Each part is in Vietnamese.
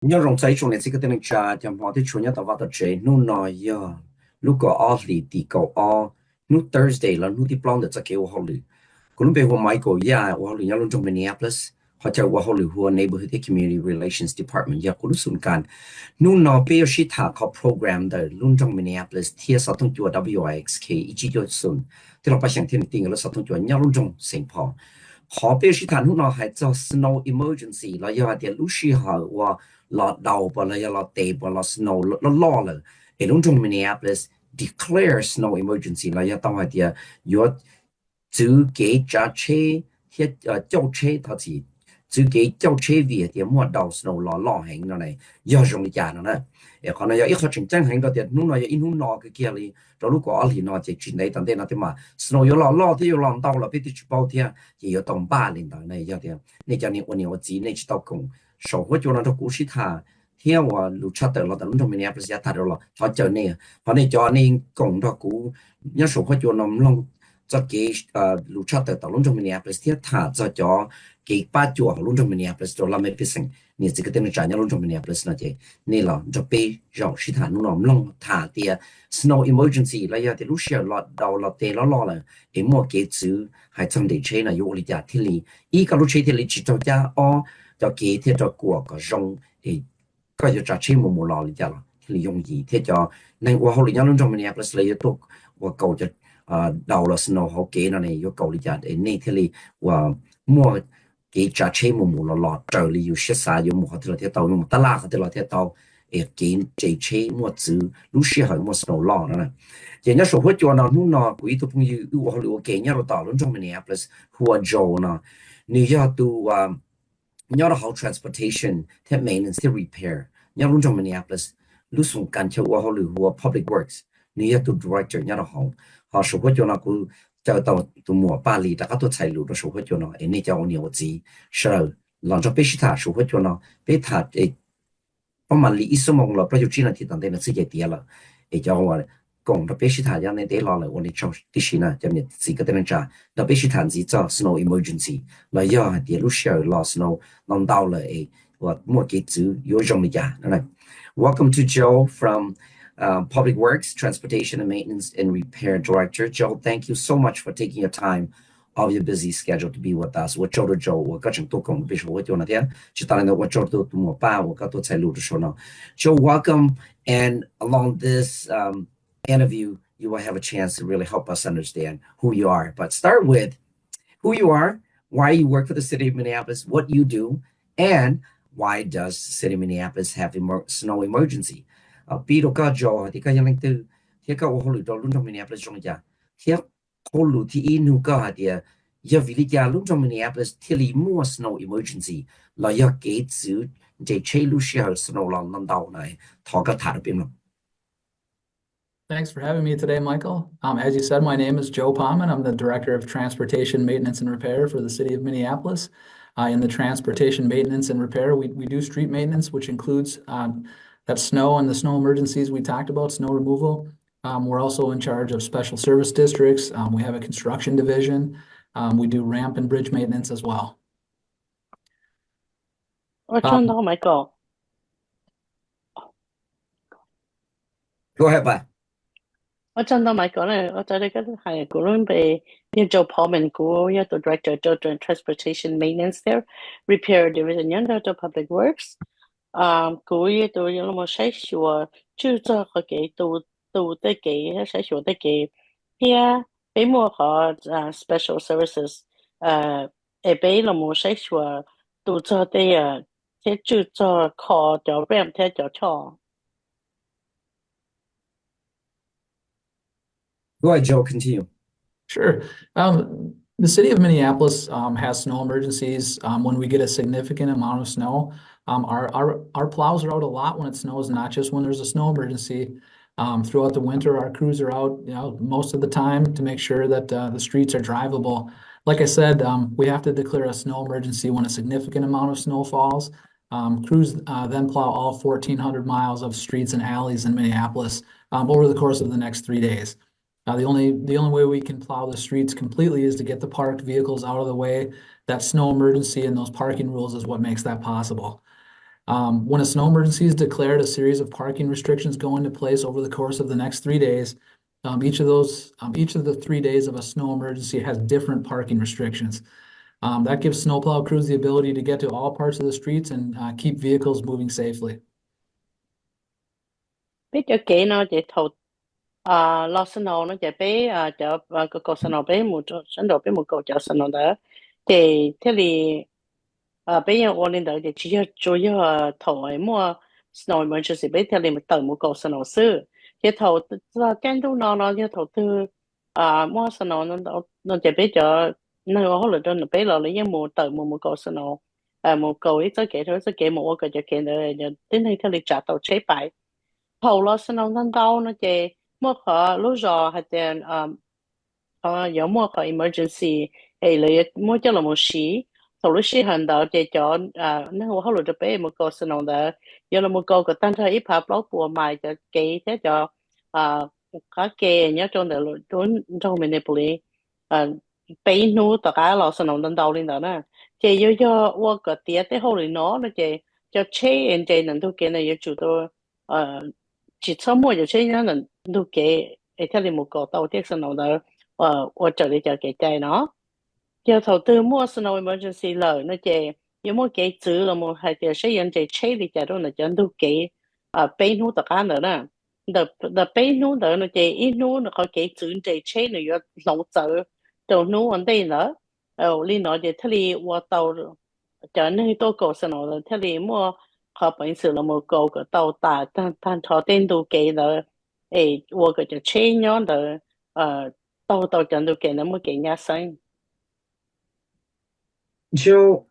nhớ rong say chung này chỉ có tên cha chăm họ thì chủ nhật tao vào tao chơi nu nói ya lúc có off li thì có off nu Thursday là nu thì plan được sẽ kêu họ lì cũng lúc bây giờ Michael ya họ lì nhớ luôn trong Minneapolis họ chơi họ lì hoa neighborhood and community relations department ya cũng lúc xuân can nu nó bây giờ chỉ thả có program đời luôn trong Minneapolis thì sao thông chúa WIXK ý chí cho xuân thìเราไป想天定了sao thông chúa nhớ luôn trong Saint Paul họ bây giờ chỉ thả nu nó hay cho snow emergency là do tiền lúc xí họ và lọt đầu và là lọt tệ và lọt snow lọt lo là ở trong trong Minneapolis declare snow emergency là do tao hay tiền có chữ cái giá chế thiết giao chế thà gì chữ cái giao chế vì tiền mua đầu snow lo hành nó này do dùng cái giá nó nè ở còn này ít khó chỉnh trang hành đó tiền lúc này in lúc nọ cái kia đi rồi lúc có thì nó chỉ chuyện đấy tận đây nó thì mà snow có lo thì có lòng đầu là biết đi chụp bao tiền chỉ có tầm 8年代này giờ tiền này cho nên我只呢知道讲社会就那种故事他听我录出的了，但从明年不是也谈到了，他叫你，反正叫你讲到古，人社会就那么弄，这给录出的到从明年不是也他这叫给把就好，从明年不是就那么不行，你这个等于咱家从明年不是那些，你了就被让是他弄那么弄他的 snow emergency 了，要的路线了到了得了了，也莫给住，还真得车呢，有理家天里，一个路车天里去到家哦。cho kế thế cho của có rong thì có cho trả thêm một lò lý cho thì dùng gì thế cho nên qua hồi nhớ trong Minneapolis lấy tốt và cầu cho đầu là snow họ kế nó này yêu cầu lý cho để nên thế li và mua cái trả thêm một lò trở li yêu sẽ xa yêu một thì là thế tàu một tala thì là thế tàu để kế chế chế mua chữ lúc xưa hỏi mua snow lò nữa này chỉ nhớ số hết cho nó quý tôi cũng như họ lưu kế nhớ tàu trong Minneapolis hoa dầu nó New York tu nhớ là Hauv transportation thêm maintenance thêm repair nhớ luôn trong Minneapolis lúc xuống căn cho họ lưu public works New York tu director nhớ là họ số hết cho nó cũng cho tàu tu mua Bali đã có tu chạy lưu đó số hết cho nó anh ấy cho ông nhiều gì sợ làm cho bế sĩ thà số hết cho nó bế thà để ông mà lý số mong là bây giờ chỉ là thì tận đây là sự kiện tiền là để cho họ讲特别是他让你得了了，我哋做啲事呢，就你自己得能查。特别是他是做 snow emergency，来要系啲路线落 snow 弄到了诶，我莫给住有用的家，对 Welcome to Joe from Public Works, Transportation and Maintenance and Repair Director. Joe, thank you so much for taking your time of your busy schedule to be with us. 我做的Joe，我各种都讲，比如说我做那天，就当然我做的都冇办，我各都在路的时候呢。Joe, welcome, and along this interview, you will have a chance to really help us understand who you are. But start with who you are, why you work for the city of Minneapolis, what you do, and why does the city of Minneapolis have snow emergency? Ví dụ có cho thì có những từ thì có hồ lụt luôn trong Minneapolis trong nhà thì hồ lụt thì in có thì giờ vì lý do luôn trong Minneapolis thì li mua snow emergency là do cái chữ để chơi lúc xưa snow lòng năm đầu này thọ cái thả được bên lòng. Thanks for having me today, Michael. As you said, my name is Joe Palman. I'm the Director of Transportation Maintenance and Repair for the City of Minneapolis. In the transportation maintenance and repair, we do street maintenance, which includes that snow and the snow emergencies we talked about, snow removal. We're also in charge of special service districts. We have a construction division. We do ramp and bridge maintenance as well. Michael. Go ahead, bye. 我真係咪講咧？我在呢個係嗰邊被要做破門股，要做 director 做 transportation maintenance there repair division，要做 public works。股要做有冇使說就做個嘅都得嘅，使說得嘅。here 俾冇個special services，俾有冇使說都做啲即就做 call 就 ramp 即就錯。Go ahead, Joe, continue. Sure. The city of Minneapolis has snow emergencies when we get a significant amount of snow. Our plows are out a lot when it snows, not just when there's a snow emergency. Throughout the winter, our crews are out, most of the time to make sure that the streets are drivable. Like I said, we have to declare a snow emergency when a significant amount of snow falls. Crews then plow all 1,400 miles of streets and alleys in Minneapolis over the course of the next 3 days. The only way we can plow the streets completely is to get the parked vehicles out of the way. That snow emergency and those parking rules is what makes that possible. When a snow emergency is declared, a series of parking restrictions go into place over the course of the next 3 days. Each of the 3 days of a snow emergency has different parking restrictions. That gives snowplow crews the ability to get to all parts of the streets and keep vehicles moving safely. Biết cho kỹ nó chỉ thầu lo snow nó chỉ bé cho cái snow bé một chỗ sân độ bé một cầu cho snow đó thì thế thì bây giờ ôn lên đó thì chỉ cho chủ yếu thầu ấy mua snow emergency bé thế thì một tầng một cầu snow sư thì thầu là cái nó thì thầu từ mua snow nó chỉ bé cho nó có là cho nó bé là lấy những một tầng một cầu snow một cầu ít tới kể thôi tới kể một cái cho kể rồi đến đây thế thì trả tàu chế bài thầu lo snow nó đau nó chỉ mua khó lúc rồi hay tiền có mua khó emergency hay là mua cho là một xí thầu lúc xí hành đạo chỉ cho nó không được bé một câu snow đó giờ là một câu cái tăng thời ít phá blog của mày cho kỹ thế cho các kê nhớ trong đó trong Minneapolis bé nu tất cả lo snow nó đau lên đó nè chỉ do qua cái tiết thế hồi nó chỉ cho chế anh chỉ能够给那些主都chỉ sau mỗi giờ chơi nó là đủ cái theo thì một cái tàu tiếc snow đó ở chỗ để cho cái chạy nó giờ đầu tư mua snow emergency lời nó chạy nếu mua cái chữ là một hai giờ xây dựng chạy chơi thì chạy đó là cho đủ cái bên hú tất cả nữa nè the bên hú đó nó chạy ít hú nó có cái chữ chạy chơi nó có lâu giờ đầu hú vấn đề nữa liên nói thì theo thì qua tàu cho nên tôi có snow đó theo thì mua họ本事那么高个到大，但他电都给了，我个就车样的，到真都给那么给人家生。 So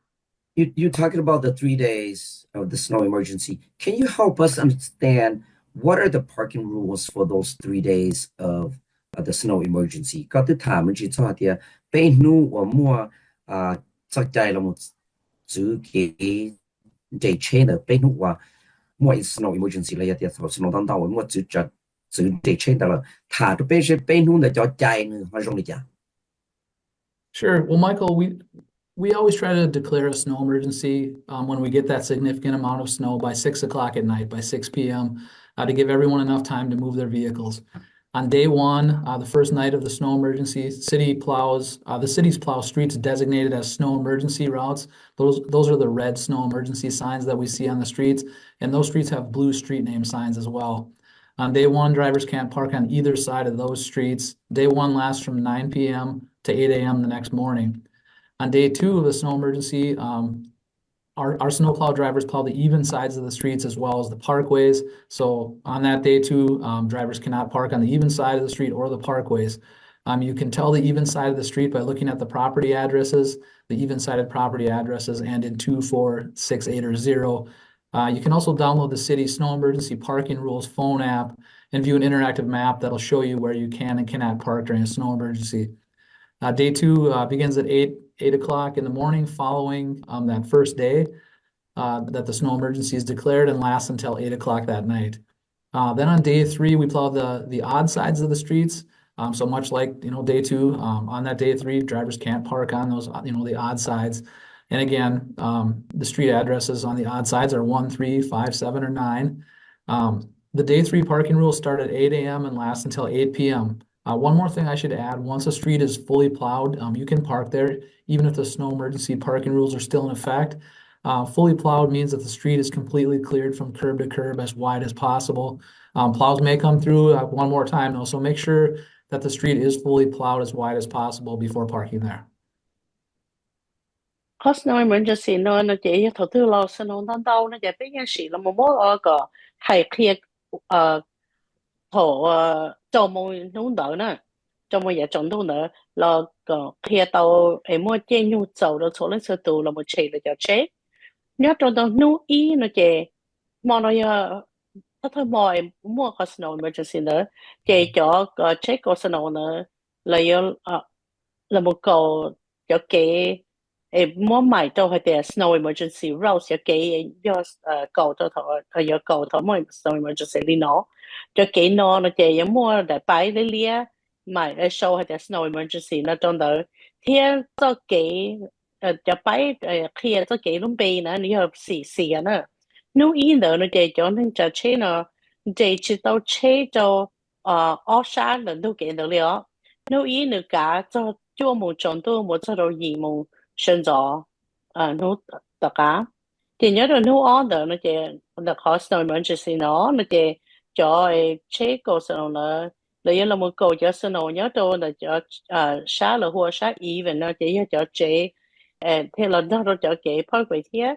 you talking about the 3 days of the snow emergency. Can you help us understand what are the parking rules for those 3 days of the snow emergency? Có tới thả mình chỉ cho thì bên nu và mua chắc chắn là một chữ cái chạy trên ở bên nu và mua snow emergency là thì thầu snow đang đau mua chữ chạy trên đó là thả được bên nu để cho chạy nữa hay không được. Sure. Well, Michael, we always try to declare a snow emergency when we get that significant amount of snow by 6 o'clock at night, by 6 p.m., to give everyone enough time to move their vehicles. On day one, the first night of the snow emergency, the city's plow streets designated as snow emergency routes. Those are the red snow emergency signs that we see on the streets, and those streets have blue street name signs as well. On day one, drivers can't park on either side of those streets. Day one lasts from 9 p.m. to 8 a.m. the next morning. On day two of the snow emergency, our snowplow drivers plow the even sides of the streets as well as the parkways. So on that day too, drivers cannot park on the even side of the street or the parkways. You can tell the even side of the street by looking at the property addresses, the even-sided property addresses, and in 2, 4, 6, 8, or 0. You can also download the city's snow emergency parking rules phone app and view an interactive map that'll show you where you can and cannot park during a snow emergency. Day two begins at 8 o'clock in the morning following that first day that the snow emergency is declared and lasts until 8 o'clock that night. Then on day three, we plow the odd sides of the streets. So much like, day two, on that day three, drivers can't park on those, the odd sides. And again, the street addresses on the odd sides are 1, 3, 5, 7, or 9. The day three parking rules start at 8 a.m. and last until 8 p.m. One more thing I should add, once a street is fully plowed, you can park there, even if the snow emergency parking rules are still in effect. Fully plowed means that the street is completely cleared from curb to curb as wide as possible. Plows may come through one more time though, so make sure that the street is fully plowed as wide as possible before parking there. Có snow emergency nó chỉ thầu tư lo snow nó đau nó chỉ biết nhân sĩ là một mối cái hay kia thầu cho môi nung đỡ nè cho môi giờ trồng nung đỡ là cái kia tàu em mua trên nhu dầu đó số lên sơ tù là một chế là cho chế nhớ trong đó nung ý nó chỉ mà nó giờ thôi mà em mua cái snow emergency nữa chỉ cho cái chế cái snow nữa là một cầu cho cái mua mày cho hay là snow emergency route cho cái cầu cho thọ giờ cầu thọ mua snow emergency đi nó cho cái nó chỉ mua đại bãi lấy lia mày show hay là snow emergency nó trong đó thì cho cái cho bãi kia cho cái lúc bì nữa nếu xì xì nữa nếu ý nữa nó để cho nên cho chế nó để chỉ tao chế cho ở xa lần đầu kiện được liệu nếu ý nữa cả cho một trong tôi một cho đồ gì một sinh rõ nếu tất cả thì nhớ rồi nếu ở đó nó chỉ là khó snow emergency nó chỉ cho chế cổ snow nó là là một cổ cho snow nhớ đâu là cho xa là hoa xa even nó chỉ cho chế thế là nó cho cái part vậy thế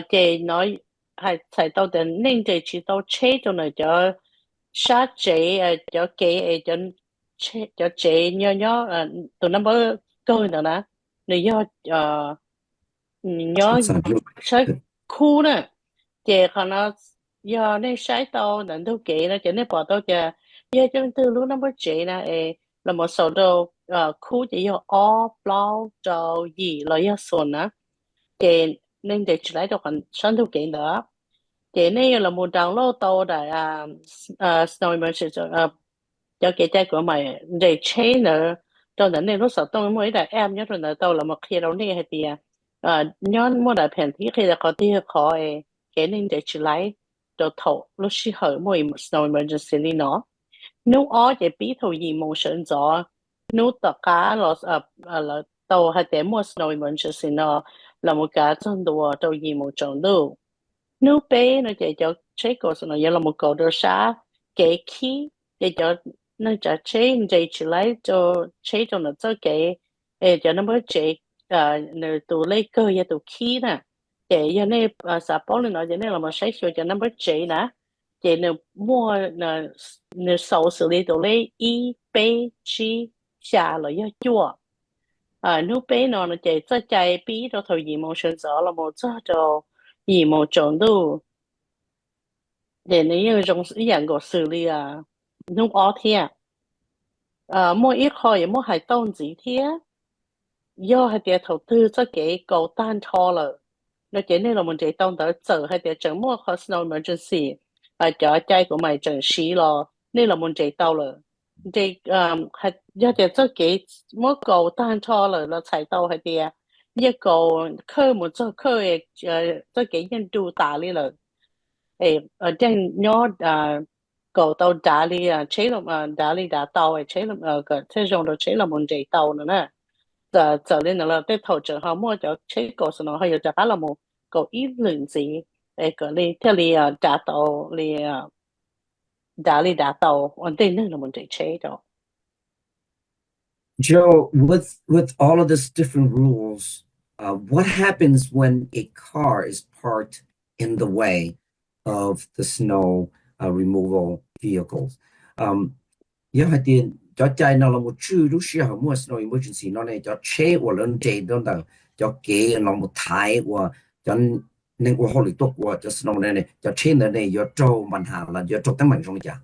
chế nói hay tại tao đến nên chế chỉ tao chế cho nó cho sát chế cho cái cho chế nhớ nhớ tụi nó mới coi nữa nè nếu do nhớ Sản lượng. sai khu nè chế còn nó do nên sai tao nên đâu kỹ nó chỉ nên bỏ tao chả giờ cho từ lúc nó mới chế nè là một số đồ khu chỉ do o blau trâu gì là do xuân á chế nên để chỉ lấy được còn sáng đâu kỹ nữa chế này là một download tao để snow emergency cho cái tay của mày để chế nữa cho nên lúc sau tôi mới đã em nhớ rồi là tao là một khi đâu này hay tiệt nhớ mua đại片 thì khi là có thể có cái nên để chỉ lấy cho thầu lúc xí hở mỗi snow emergency này nó nếu ở cái bí thầu gì một sự rõ nếu tất cả là tàu hay để mua snow emergency nó là một cái chân đồ tàu gì một trận đâu nếu bé nó chạy cho chế cổ nó là một cổ đồ xa cái khí để cho nó trả chế để chỉ lấy cho chế cho nó cho cái cho nó mới chế nó tụ lấy cơ ya tụ khí nè để cho nên xã bảo nó cho nên là một sai cho nó mới chế nè để nó mua nó sau xử lý tụ lấy y b chi xả rồi ya chua nếu bé nó chạy cho chạy bí cho thời gì một sinh rõ là một cho gì một chỗ đâu để nếu dùng ý dạng của xử lý nung ó thế mỗi ít khỏi mỗi hai tông gì thế do hai tiệt đầu tư cho cái cầu tan cho là nó chỉ nên là một cái tông tới giờ hai tiệt chẳng mua khó snow emergency cho chạy của mày chẳng xí lo nên là một cái tàu là cái hai do tiệt cho cái mỗi cầu tan cho là chạy tàu hai tiệt như cầu khơi một chỗ khơi cho cái nhân đủ tả đi là ở trên nhớ cầu tàu đá đi chế làm đá đi đá tàu chế làm cái thế dùng đồ chế làm một chế tàu nữa nè giờ lên là cái thầu trường họ mua cho chế cầu xong nó hay là trả là một cầu ít lượng gì cái đi theo đi đá tàu đi đá đi đá tàu ổn định là một chế đó. Joe, with all of this different rules, what happens when a car is parked in the way of the snow removal vehicles? Nếu hai tiền cho chạy nó là một chữ lúc xưa họ mua snow emergency nó này cho chế của lần chế đó là cho kế nó một thái của cho nên của họ lựa tốt của cho snow này cho chế này cho trâu mình hàng là cho trâu tăng mạnh trong nhà.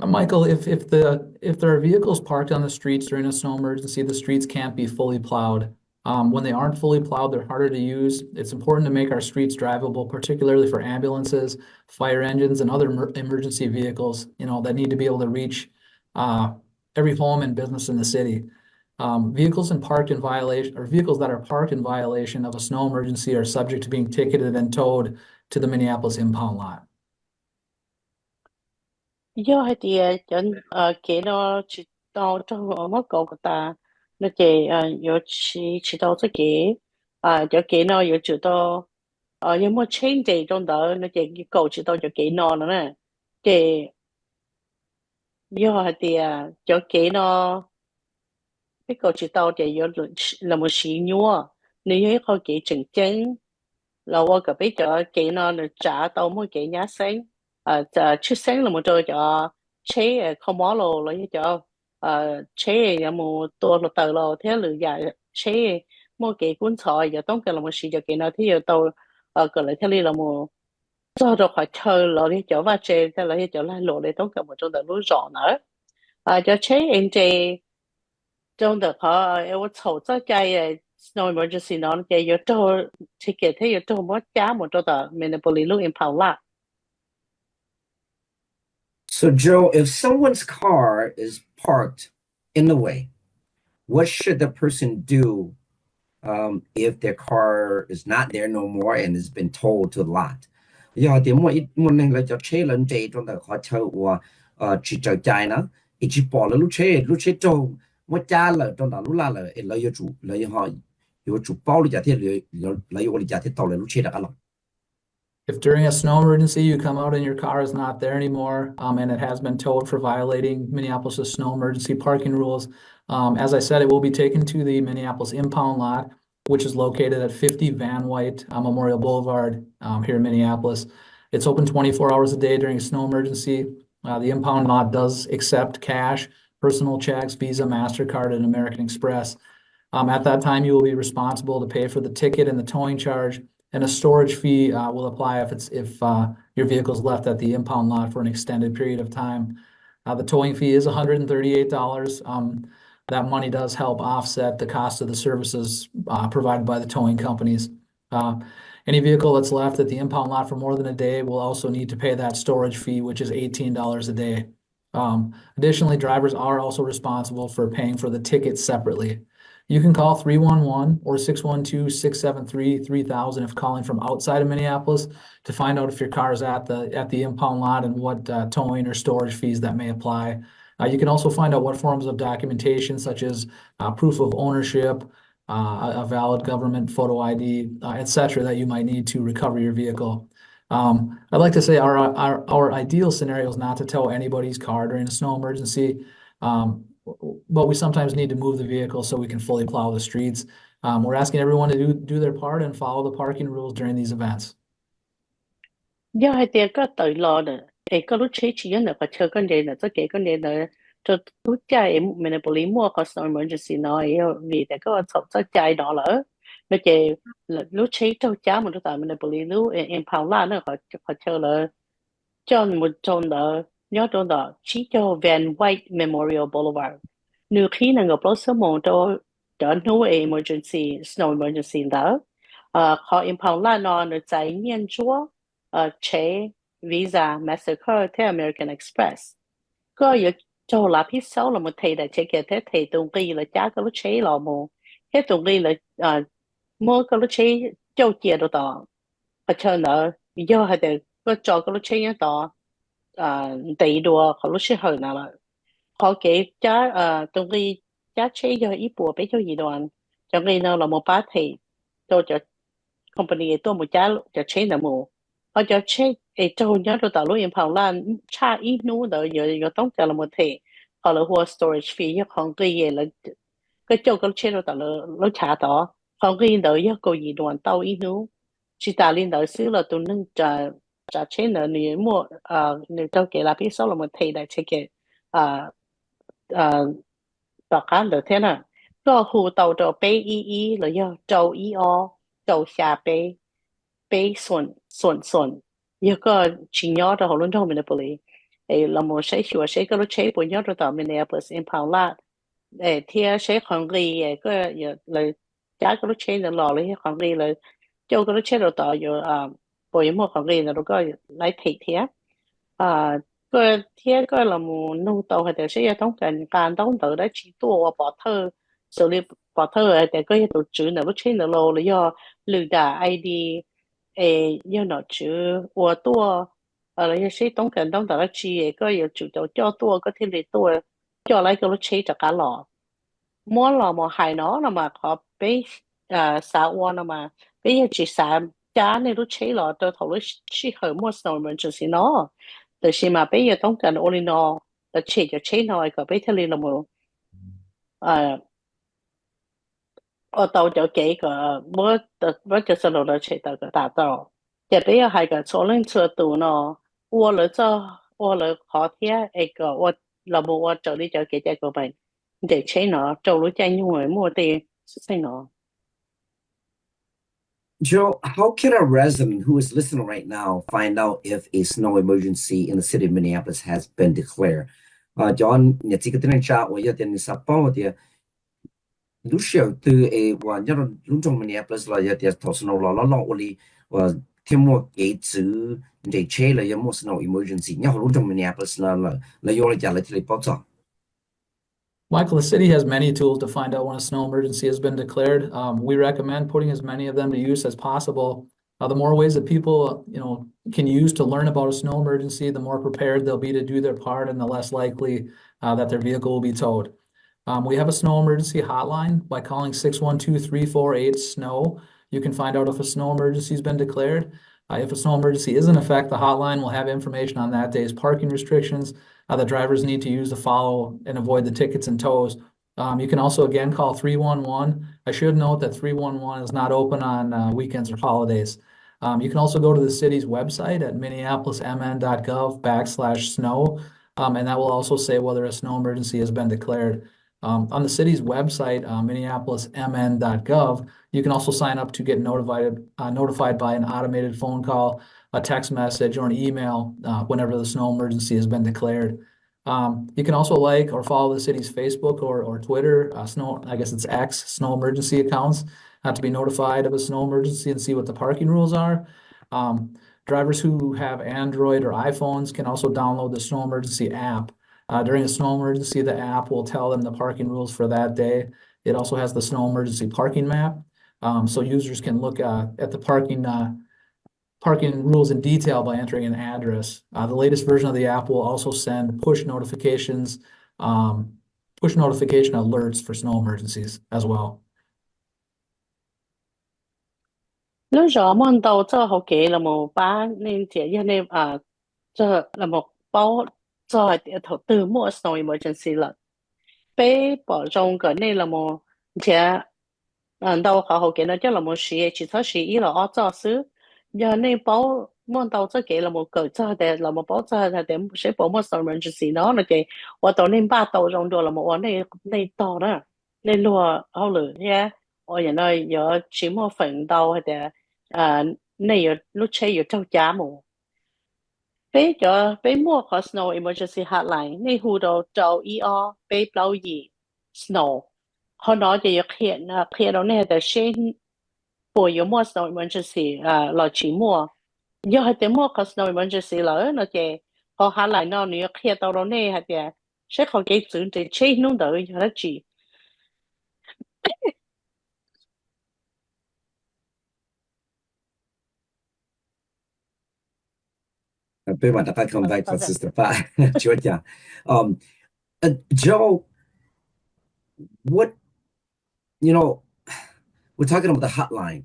Michael, if there are vehicles parked on the streets during a snow emergency, the streets can't be fully plowed. When they aren't fully plowed, they're harder to use. It's important to make our streets drivable, particularly for ambulances, fire engines, and other emergency vehicles, that need to be able to reach every home and business in the city. Vehicles that are parked in violation of a snow emergency are subject to being ticketed and towed to the Minneapolis impound lot. Do hai tiệt chân cái nó chỉ tàu trong mất cầu của ta nó chỉ chỉ tàu cho cái cho cái nó chỉ tàu nhưng mà change trong đó nó chỉ cái cầu chỉ tàu cho cái nó nữa nè cái do hai tiệt cho cái nó cái cầu chỉ tàu thì là một xí nhua nếu như có cái chỉnh chỉnh là qua cái bây giờ cái nó trả tàu mỗi cái nhá sáng trước sáng là một trò cho chế không mỏ lô lấy cho chế là mộtตัวlà tờ lô thế lựa dài chế mỗi cái cuốn sổ giờ tống cái là một xí cho cái nó thì giờ tàu cái lại thế là một cho được khỏi chơi lô đi cho và chế thế là cho lại lô để tống cái một trong tờ núi rõ nữa cho chế anh chế trong đó họ em chầu cho cái snow emergency nó cái yếu tố ticket thế yếu tố mất giá một chỗ đó Minneapolis lúc impound lot. So, Joe, if someone's car is parked in the way, what should the person do if their car is not there no more and has been towed to the lot. Giờ thì mua nên là cho chế lần chế trong đó họ chơi và chỉ chơi chạy nó, ít chỉ bỏ là lúc chế trâu mua cha là trong đó lúc là lấy chủ lấy họ有主包里家贴来我里家贴到了路车的个了。If during a snow emergency you come out and your car is not there anymore, and it has been towed for violating Minneapolis' snow emergency parking rules, as I said, it will be taken to the Minneapolis impound lot, which is located at 50 Van White Memorial Boulevard here in Minneapolis. It's open 24 hours a day during a snow emergency. The impound lot does accept cash, personal checks, Visa, MasterCard, and American Express. At that time, you will be responsible to pay for the ticket and the towing charge, and a storage fee will apply if your vehicle is left at the impound lot for an extended period of time. The towing fee is $138. That money does help offset the cost of the services provided by the towing companies. Any vehicle that's left at the impound lot for more than a day will also need to pay that storage fee, which is $18 a day. Additionally, drivers are also responsible for paying for the tickets separately. You can call 311 or 612-673-3000 if calling from outside of Minneapolis to find out if your car is at the impound lot and what towing or storage fees that may apply. You can also find out what forms of documentation, such as proof of ownership, a valid government photo ID, etc., that you might need to recover your vehicle. I'd like to say our ideal scenario is not to tow anybody's car during a snow emergency. But we sometimes need to move the vehicle so we can fully plow the streets. We're asking everyone to do their part and follow the parking rules during these events. Do hai tia có tự lo nè, có lúc chế chỉ là có chơi con đề nè, cho cái con đề nè, cho lúc chạy Minneapolis mua có snow emergency nó vì tại có cho chạy đó lỡ, nó chơi lúc chế cho cháu một tại Minneapolis lúc impound lá nó có chơi là cho một trong đó nhớ trong đó chỉ cho Van White Memorial Boulevard. Nếu khi nào gặp số một cho no emergency snow emergency đó, họ impound lá nó chạy nhiên chúa chế Visa, MasterCard theo American Express. Có yếu cho là phía sau là một thầy đã chế kia thế thầy tụng ghi là giá cái lúc chế là một thế tụng ghi là mua cái lúc chế cho chia đồ đó ở trên đó do hay để có cho cái lúc chế nhá đó đầy đồ cái lúc chế hơn nào là họ kể giá tụng ghi giá chế do ít bộ bé cho gì đoàn cho ghi nào là một bát thầy cho company tôi một giá cho chế là một họ cho chế cho nhớ đồ đó lúc impound lan cha ít nú đó giờ tổng cả là một thầy họ là hoa storage fee họ ghi là cái chỗ cái chế đồ đó là trả đó họ ghi đó giờ có gì đoàn tàu ít nú chỉ ta lên đó xứ là tụi nâng trả chế nữa nếu mua nếu cho cái là biết số là một thầy đại chế cái đọc khán được thế nào có hồ tàu cho bé y là do trâu y trâu xa bé xuân giờ có chỉ nhớ đó họ luôn trong Minneapolis là một sẽ sửa sẽ có lúc chế bộ nhớ đó tàu Minneapolis impound lot thì sẽ còn ghi có là giá có lúc chế là lò lấy còn ghi là cho cái lúc chế đó tàu giờ bộ những một còn ghi là nó có lấy thịt thế cái thế cái là một nông tàu hay là sẽต้องการต้องtựได้chỉตัวbỏ thơ xử lý bỏ thơแต่ก็ยังตัวจืดนะlúc chế là lò là do lừa đảo ID do nó chữ của tua là sẽต้องการต้องtựได้chỉ có有chủ đầu cho tua có thể là tua cho lấy cái lúc chế cho cả lò mua lò mà hại nó là mà có bé xã quan là mà bây giờ chỉ xã giá này lúc chế lò tôi thầu lúc chỉ hơi mua snow emergency nó từ khi mà bây giờต้องการโอลินอแต่เฉยจะเช่นหน่อยก็ไปทะเลละมั้งtàu cho kỹ cái bữa cho sơ đồ là chế tàu cái đào tàu giờ bây giờ hai cái số lượng车多呢我了我了好天个我老母我找你找给这个呗để chế nó trâu lúa chay nhưng mà mua tiền xây nó. Joe, how can a resident who is listening right now find out if a snow emergency in the city of Minneapolis has been declared? John, nhà chị cái tên cha, tôi giờ tên sắp bao thì lúc sau từ và nhớ lúc trong Minneapolis là giờ thì thầu snow lo oli và thêm một cái chữ để chế là giờ một snow emergency nhớ lúc trong Minneapolis là giờ là trả lại thì bao giờ? Michael, the city has many tools to find out when a snow emergency has been declared. We recommend putting as many of them to use as possible. The more ways that people, can use to learn about a snow emergency, the more prepared they'll be to do their part and the less likely that their vehicle will be towed. We have a snow emergency hotline. By calling 612-348-SNOW, you can find out if a snow emergency has been declared. If a snow emergency is in effect, the hotline will have information on that day's parking restrictions that drivers need to use to follow and avoid the tickets and tows. You can also again call 311. I should note that 311 is not open on weekends or holidays. You can also go to the city's website at minneapolismn.gov/snow, and that will also say whether a snow emergency has been declared. On the city's website, minneapolismn.gov, you can also sign up to get notified by an automated phone call, a text message, or an email whenever the snow emergency has been declared. You can also like or follow the city's Facebook or Twitter, I guess it's X, snow emergency accounts to be notified of a snow emergency and see what the parking rules are. Drivers who have Android or iPhones can also download the snow emergency app. During a snow emergency, the app will tell them the parking rules for that day. It also has the snow emergency parking map, so users can look at the parking rules in detail by entering an address. The latest version of the app will also send push notification alerts for snow emergencies as well. Lúc rõ mòn tàu cho học kế là một ba nên chỉ cho nên cho là một bao cho thầu từ mua snow emergency là bé bỏ trong cái này là một chỉ đâu họ học kế nó cho là một sự chỉ cho sự ý là ở cho xứ giờ nên bao mòn tàu cho kế là một cái cho để là một bao cho để sẽ bỏ một snow emergency nó là cái ở tàu nên ba tàu trong đó là một ở này này tàu đó nên lùa họ lử nha ở nhà nơi giờ chỉ một phần tàu hay để này giờ lúc chơi giờ trong giá mù bé mua có snow emergency hotline này hù đồ trâu bé bao gì snow họ nói giờ hiện đó này để xin bồi dưỡng mua snow emergency là chỉ mua giờ hay để mua có snow emergency lỡ nó chơi họ hotline nó nếu hiện đó này hay để sẽ không cái chữ để chơi nung đỡ giờ nó chỉ Pe mà ta không đại consistent pa. Chúa cha. Joe, what we're talking about the hotline.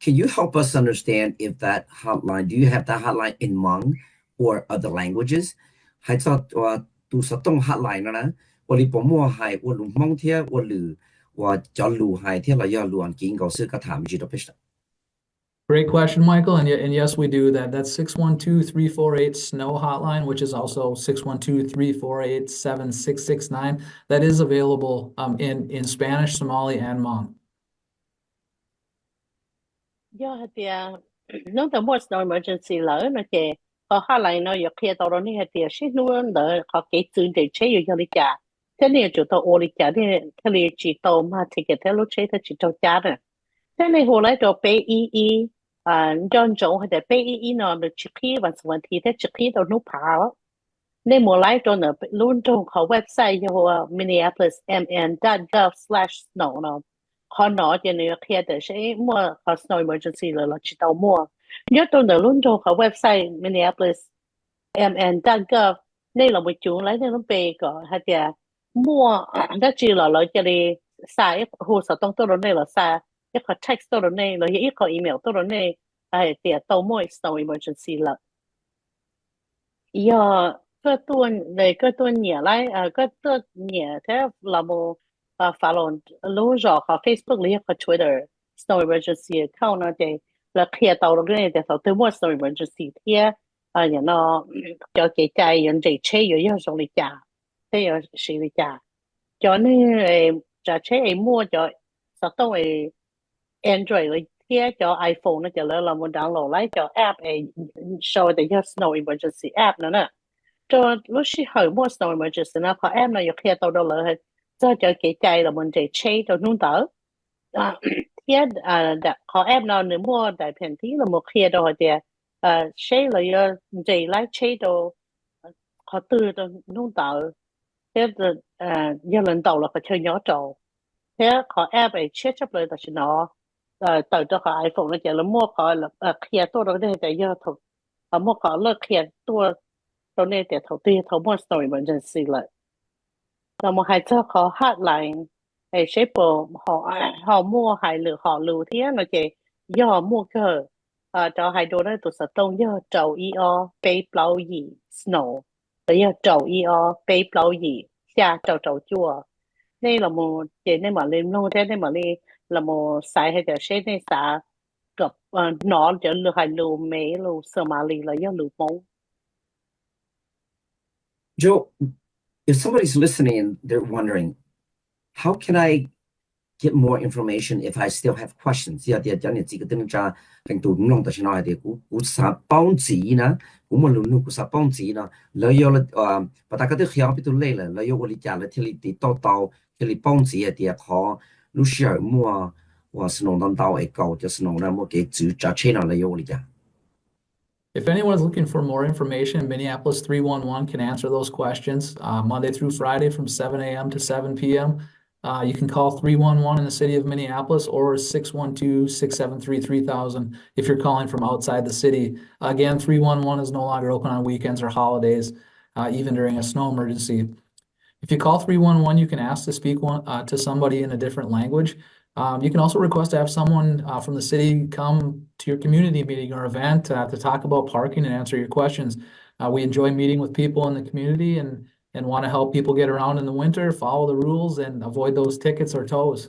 Can you help us understand if that hotline, do you have that hotline in Hmong or other languages? Hay cho tu sa tong hotline na, 我哩保姆係我錄蒙貼我錄我就錄係貼啦要錄案件個事個談住到邊度。 Great question, Michael. And yes, we do that. That's 612-348-SNOW hotline, which is also 612-348-7669. That is available in Spanish, Somali, and Hmong. Do thì nó từ một snow emergency lỡ nó kì họ hotline nó giờ kia tàu đó này thì sẽ luôn đỡ họ kể chữ để chế cho đi trả thế này chủ tàu ô đi trả thì thế này chỉ tàu mà thì cái thế lúc chế thì chỉ tàu trả rồi thế này hồi lại đồ BEE John Joe hay là BEE nó được chỉ khi và sự thì thế chỉ khi tàu nút pháo nên một lại đồ nữa luôn trong họ website cho minneapolismn.gov/snow nó họ nói cho nên khi để sẽ mua có snow emergency là chỉ tàu mua nhớ tôi nữa luôn trong họ website minneapolismn.gov nên là một chỗ lấy nó về có hay là mua đó chỉ là lợi cho đi xài hồ sơ tông tôi này là xài cái họ text tôi này là cái họ email tôi này hay thì tàu mua snow emergency là giờ cái tuần nhẹ lại cái tuần nhẹ thế là một follow lưu rõ họ Facebook liên họ Twitter snow emergency account nó để là khi tàu đó này để tàu tôi mua snow emergency thì nhà nó cho cái chạy những cái chế rồi giờ xong đi trả thế giờ xử lý trả cho nên trả chế mua cho sao tàu Android rồi thì cho iPhone nó cho là một download lại cho app show the snow emergency app nữa nè cho lúc khi hỏi mua snow emergency nó có app này khi tàu đó là cho cái chạy là mình để chế cho nung tớ thì có app nào nếu mua đại片tí là một khi đó thì chế là để lại chế đồ họ từ nung tớ thế rồi giờ lần đầu là phải chơi nhỏ trâu thế họ app ấy chết chấp lời tại nó từ cho họ iPhone nó chỉ là mua họ là kia tôi đó đây để giờ thầu mua họ là kia tôi này để thầu tiền thầu mua story emergency lại là một hai chỗ họ hotline ấy ship họ họ mua hai lửa họ lưu thế nó chỉ giờ mua cái cho hai đứa đó tụi sợ tông giờ trâu bay bao gì snow bây giờ trâu bay bao gì xa trâu chua đây là một chuyện này mà lên nông thế này mà đi là một sai hay là sẽ này xã gặp nó cho lừa hay lừa mấy lừa Somali là do lừa mông. Joe, if somebody's listening and they're wondering, how can I get more information if I still have questions? Yeah, yeah, cho nên chỉ có tên cha thành tụ nông ta chỉ nói thì cú sa bông chỉ nè, cú mà luôn cú sa bông chỉ nè, lấy yêu là bà ta có thể hiểu biết tụ lấy là lấy yêu cái trả là thì thì tao thì bông chỉ thì họ lúc xưa mua và snow đang tao ấy cầu cho snow là một cái chữ trả trên là lấy yêu cái trả. If anyone is looking for more information, Minneapolis 311 can answer those questions Monday through Friday from 7 a.m. to 7 p.m. You can call 311 in the city of Minneapolis or 612-673-3000 if you're calling from outside the city. Again, 311 is no longer open on weekends or holidays, even during a snow emergency. If you call 311, you can ask to speak to somebody in a different language. You can also request to have someone from the city come to your community meeting or event to talk about parking and answer your questions. We enjoy meeting with people in the community and want to help people get around in the winter, follow the rules, and avoid those tickets or tows.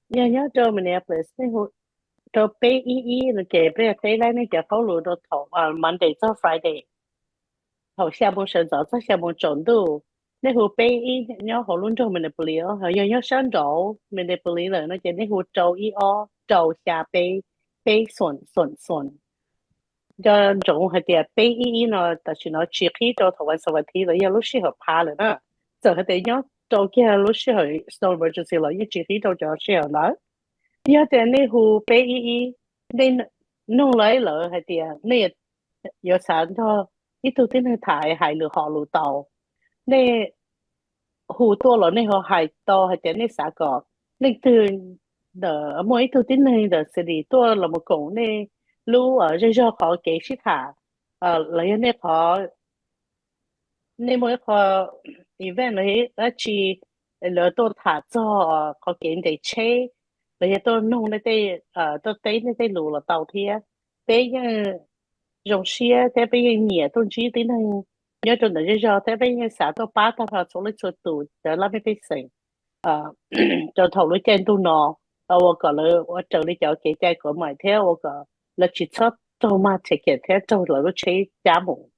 Yeah, nhớ cho Minneapolis này hồi cho PEE là kể về thế này này cái pháo lúa đó thầu Monday to Friday thầu xe buôn sơn gió cho xe buôn trộn đủ này hồi PEE nhớ họ luôn cho Minneapolis họ nhớ sơn đổ Minneapolis là nó chỉ này hồi trâu xe bay xuân cho trộn hay tiệt PEE nó tại vì nó chỉ khi cho thầu văn thì là lúc xí hợp phá rồi đó giờ hay nhớ trâu kia lúc xí hợp snow emergency là chỉ khi cho xí hợp đó giờ thì này hồi PEE nên nông lấy lợ hay tiệt này giờ sáng cho ít tu tin hay thải hại lừa họ lừa tàu này hù tua lỡ này họ hại tàu hay tiệt này xã cọ này từ đỡ mỗi tu tin này đỡ xử lý tua là một cổng này lưu ở dưới cho họ kế sĩ thả lấy này họ này mỗi họ event này là chỉ lỡ tôi thả cho họ kiến để chế lấy tôi nông này tôi thấy này lừa là tàu thiệt bây giờ dùng xe thế bây giờ nhẹ tôi chỉ tính là nhớ trong đấy giờ thế bây giờ xã tôi bắt ta số lịch số tuổi để làm cái gì cho thầu lấy trên tôi nó tôi có là tôi trở đi cho cái trái của mày theo tôi có là chỉ cho tôi mà take it theo tôi là tôi chơi giá mũ.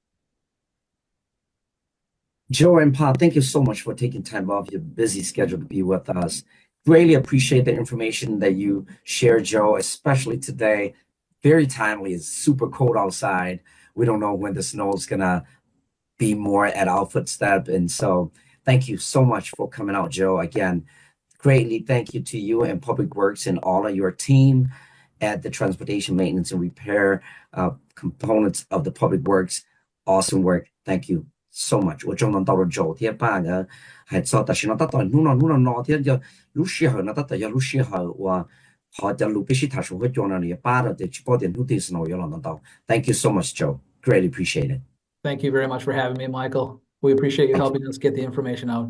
Joe and Pa, thank you so much for taking time off your busy schedule to be with us. Greatly appreciate the information that you shared, Joe, especially today. Very timely. It's super cold outside. We don't know when the snow is gonna be more at our footstep. And so thank you so much for coming out, Joe. Again, greatly thank you to you and Public Works and all of your team at the Transportation Maintenance and Repair components of the Public Works. Awesome work. Thank you so much. 我中能到了Joe 贴吧呢，还做但是呢，到弄贴就录时候呢，到要录时候我。họจะรู้ไปชิทัศน์หัวจวนอะไรป้าเราจะชิปอเดียนทุกที่สนอยลองต่อ Thank you so much, Joe. Greatly appreciate it. Thank you very much for having me, Michael. We appreciate you helping us get the information out.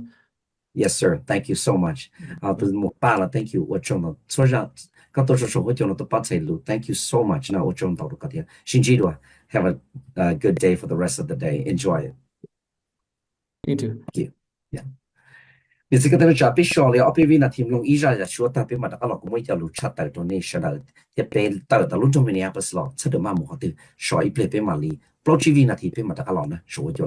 Yes, sir. Thank you so much. 就是我爸了 ，Thank you. 我中了，所以讲，刚到时候我中了都把菜路 ，Thank you so much. 那我中到了个天，星期六 ，Have a good day for the rest of the day. Enjoy it. You too. Thank you. Yeah. 你这个等于讲必须要了，别为那天用依然要说，但别嘛的阿拉公们要路差带到那些了，也别到路中面也不是了，差点嘛木好的，少一别嘛哩，不知为那天别嘛的阿拉呢，说就。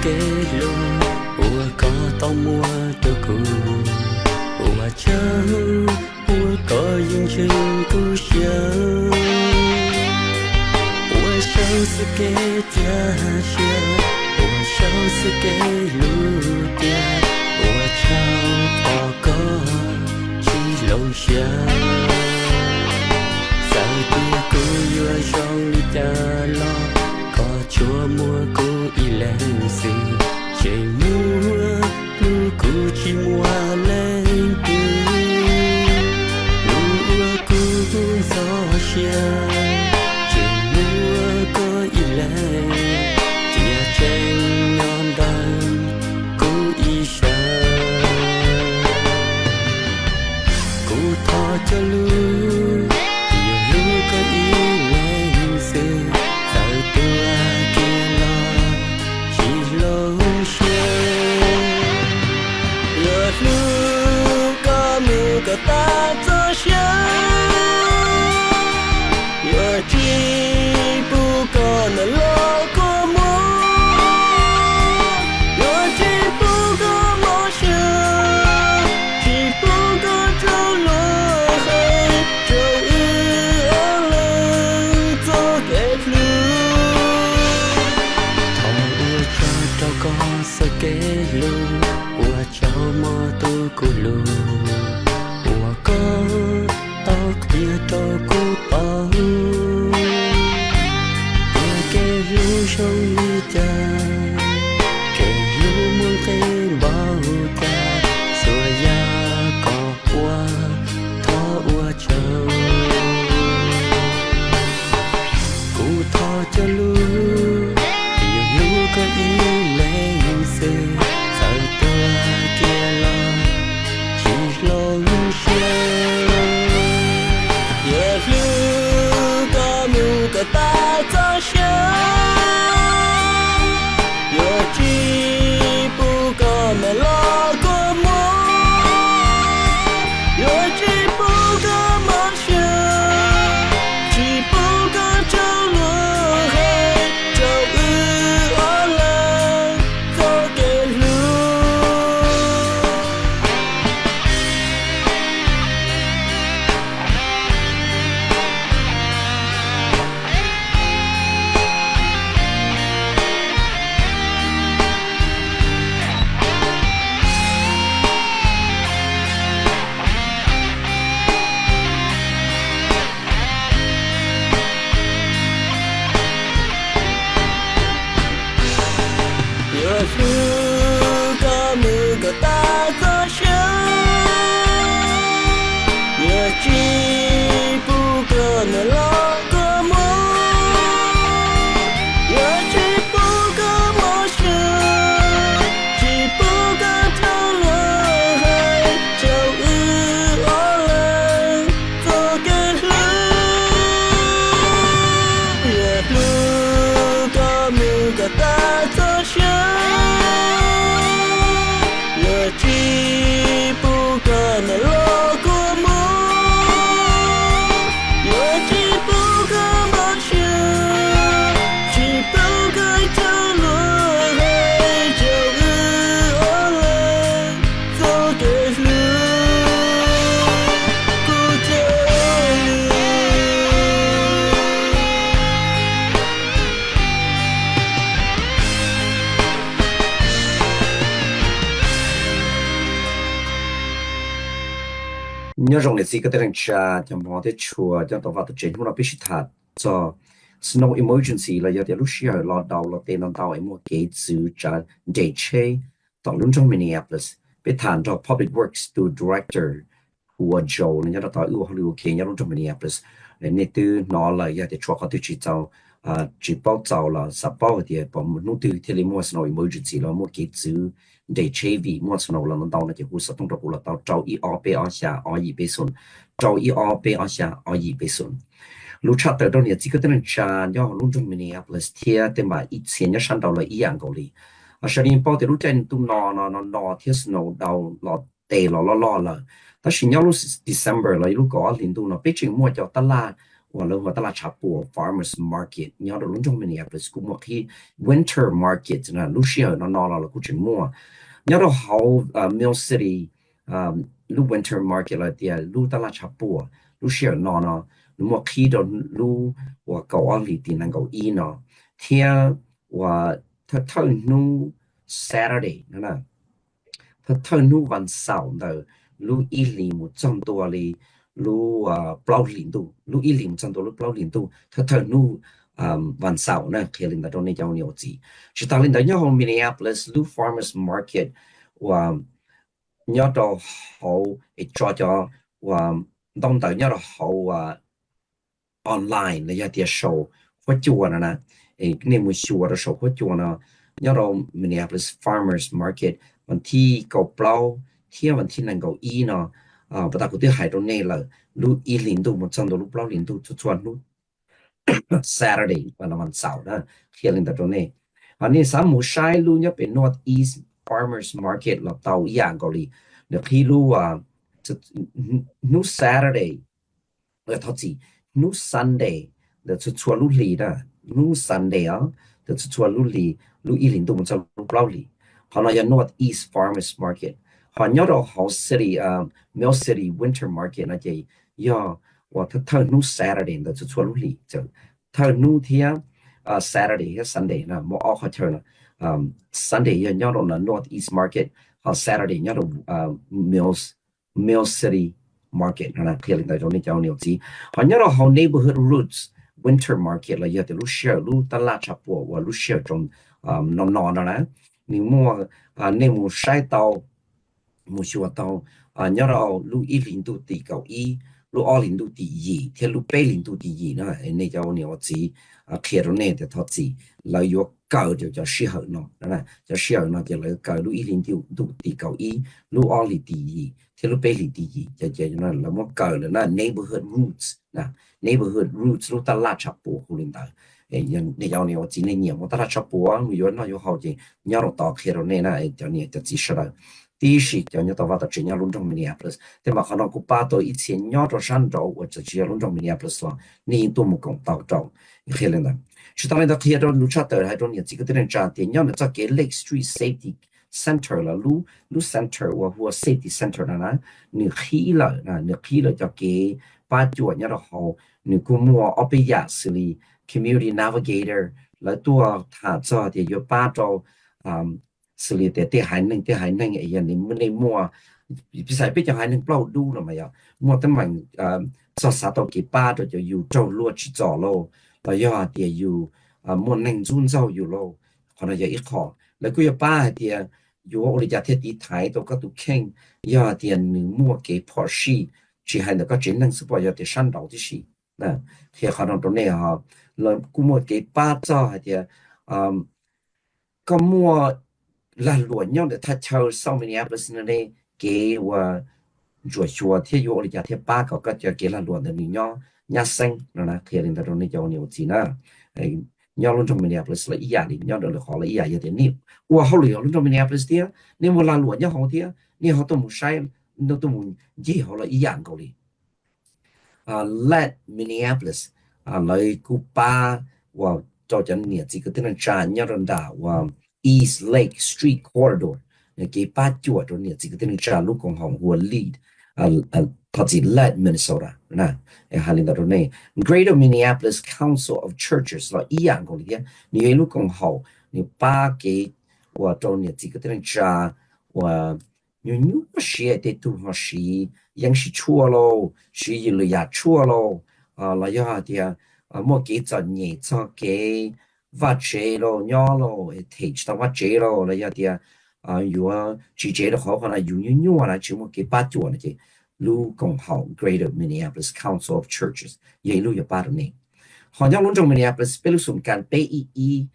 kế lô ua có tao mua tôi cũ ủa chớ ủa có những chuyện cũ xưa ủa sao sẽ kể cha xưa ủa sao sẽ kể lưu tia ủa sao họ có chỉ lâu xưa sao tia cô vừa trong đi cha lo có chúa mua cô y lên sự trời mưa lu cô chỉ mua lên từ lu cô gió xia trời mưa có y lên tia trên nhon đàn cô y sa cô thọ cho lu yêu lu có y lên sự sao tua kia lo chỉ lo có ta cho xa nhờ chi bu còn lo có mơ nhờ chi bu có mơ xa chi bu có trâu lơ hay trâu ư lên cho kẻ lưu thọ ưa cho con sẽ kẻ lưu ua cháu mơ tôi cô lưu tao kia cho cô bao kể lưu trong ly trà kể lưu muốn thấy bao trà rồi ya có qua thọ ua châu cô thọ cho lưu yêu lưu có ý lên sự sao tôi kia lo chỉ lo ta cho xa nhờ chi bu có mà lo có mơ nhờ chi bu có mà xa chi bu có trâu lơ hay trâu ư ở lên có kẻ có ta cho xa nhờ chi bu có mà lo có mơ nhờ chi bu có mơ xa chi bu có trâu lơ hay trâu ư ở lên có kẻ lưu nhờ lưu có ta cho xa chi bu cần lo có mơ nhờ chi bu có mà xa chi bu có trâu lơ hay trâu ư ở lên có kẻ lưu cô trâu nhớ rằng là gì cái tiếng cha cho mọi thứ chùa cho tàu vào từ trên chúng nó biết thật cho snow emergency là giờ thì lúc xưa lo đầu lo tên tàu em một cái chữ cha để chơi tàu luôn trong Minneapolis biết thằng cho public works to director của Joe nên nhớ tàu yêu Hauv kia nhớ luôn trong Minneapolis nên từ nó là giờ thì cho họ từ chỉ bảo tàu là sắp bảo thì bảo nút từ thì lấy mua snow emergency là một cái chữ để chơi vì mua snow là nó tàu là chỉ hút sát trong đó là tàu trâu y ở bên ở xa ở y bên xuống trâu y ở bên ở xa ở y bên xuống lúc trước tới đó thì chỉ có tên cha do luôn trong Minneapolis thì tên mà ít tiền nhất sang đầu là ý dạng cầu li ở sau này bảo thì lúc trên tu nó thì snow đầu lọt tê lọ ta chỉ nhớ lúc December là lúc có liên tu nó biết chuyện mua cho ta là hoặc là ta là chạp bộ farmers market nhớ được lúc trong Minneapolis cũng một khi winter market là lúc xưa nó là cũng chuyện mua nhớ đâu hậu Mill City lu winter market là tia lu ta la chập bùa lu share nó lu mua khi đó lu và cầu ở lì tiền năng cầu y nó thia và thơ nu Saturday nữa nè thơ nuวันเสาร์的lu y lì một trăm多哩lu bao lì tu lu y lì một trăm多lu bao lì tu thơ nuวันเสาร์นะเคลินแต่ตรงนี้จะเอาเหนียวจีชิตาลินแต่ยังของ Minneapolis ลู farmers market ว่าnhớ đâu hậu cho và đông tới nhớ đâu hậu online là giờ tiệt show phát chùa nè nên muốn show đó show phát chùa nó nhớ đâu Minneapolis farmers marketวันที่เก่าเปล่าเที่ยววันที่นั่งเก่าอีเนาะประตากุที่หายตรงนี้เลยลูอีลินดูมันจังตัวลูเปล่าลินดูชวนลู Saturday วันเสาร์นะเที่ยวลินแต่ตรงนี้อันนี้สามหมู่ชายลูเนี่ยเป็น North East Farmers Market เราเตาอย่างเกาหลีเดี๋ยวพี่ลูจะนู้ Saturday ทัดสินู้ Sunday เดี๋ยวจะชวนลูลีนะนู้ Sunday เดี๋ยวจะชวนลูลีลูอีลินดูมันจะลูเปล่าลีเขาเนาะ North East Farmers Market เขาเนาะเรา Hauv City Mill City Winter Market นะเจ๊ย่อว่าถ้านู้ Saturday เดี๋ยวจะชวนลูลีจะถ้านู้เที่ยSaturday กับ Sunday นะมั่วออกเขาเถอะนะSunday ย่อเรา North East Market เขา Saturday ย่อเราMill City Market นะเคลียร์ในตรงนี้จะเอาเหนียวจีเขาย่อเรา Hauv Neighborhood Roots Winter Market ละย่อแต่ลูกเชียร์ลูกตลาดชับปัวว่าลูกเชียร์จงนอนนะนี่มั่วเนี่ยมั่วใช้เตามั่วชัวเตาย่อเราลูกอีลินดูตีเก้าอี้ลูกอ้อลินดูตียี่เที่ยวลูกเป้ลินดูตียี่นะเนี่ยจะเอาเหนียวจีเคลียร์เนี่ยแต่ทอดจีเรายกเก่าจะ适合เนาะนะจะ适合เนาะจะเลยเก่าลูกอีลินดูตีเก้าอี้ลูกอ้อลินตียี่เที่ยวลูกเป้ลินตียี่จะนั่นแล้วมั่วเก่าเลยนะ neighborhood roots นะ neighborhood roots ลูกตลาดชับปัวคุณลินตายังในยาวเนี่ยจีนเนี่ยมั่วตลาดชับปัวมีอยู่นะอยู่好จีย่อเราต่อเคลียร์เนี่ยนะจะเนี่ยจะจี是了第一是叫你到话到只要伦敦 Minneapolis 对吧可能กูป้าตัว以前要到山州或者只要伦敦 Minneapolis 了你多么讲到州เคลียร์นะ是当然到เคลียร์到路差的还多เนี่ย几个点站点要呢在给 Lake Street Safety Center 了路 Center 或 Safety Center นะ你去了นะ你去了就给把ตัวเนี่ยเรา好你กูมัวเอาไปยาสิลี Community Navigator แล้วตัวถ้าจะเดี๋ยวป้าเราxử lý để hải ninh ấy này mình mua bị sai biết cho hải ninh bao đu là mày mua tấm mảnh so sát tàu kỳ ba rồi cho yêu trâu lúa chỉ trò lô và do thì yêu mua nành run rau yêu lô còn là giờ ít khó lấy cái ba thì yêu ở đây thiết tí thái tôi có tụ khen do thì mua cái Porsche chỉ hay là có chiến năng super do thì săn đầu thì gì nè thì khả năng này họ là cũng mua cái ba cho thì có mua là luôn nhau để thay cho sau Minneapolis này cái và chùa thiết yếu là thiết ba có cái cái là luôn để mình nhau nhà sinh nó là khi lên đó này cho nhiều gì nữa nhau luôn trong Minneapolis là ý gì nhau được họ là ý gì thế này và họ luôn trong Minneapolis thế nên mà là luôn nhau họ thế nên họ tôi muốn sai nó tôi muốn gì họ là ý dạng cầu đi let Minneapolis lấy Cuba và cho chân nhiệt chỉ có tên là tràn nhau rồi đảo và East Lake Street Corridor cái ba chuột rồiเนี่ย chỉ có tên là lúc công hồng của lead thật sự led Minnesota nè hai lần đó này Greater Minneapolis Council of Churches là ý dạng của cái nhiều lúc công hồng nhiều ba cái và trongเนี่ย chỉ có tên là và nhiều nhiều cái để tu họ sĩ yang sĩ chua lo sĩ lười ya chua lo là do thì một cái trận nhẹ cho cái và chế lo nhỏ lo thì chúng ta chế lo là gì dù chỉ chế được họ còn là dù như là chỉ một cái ba chỗ này chứ lu công hậu Greater Minneapolis Council of Churches vậy lu有八年họ nhau luôn trong Minneapolis bên lu sủng can PEE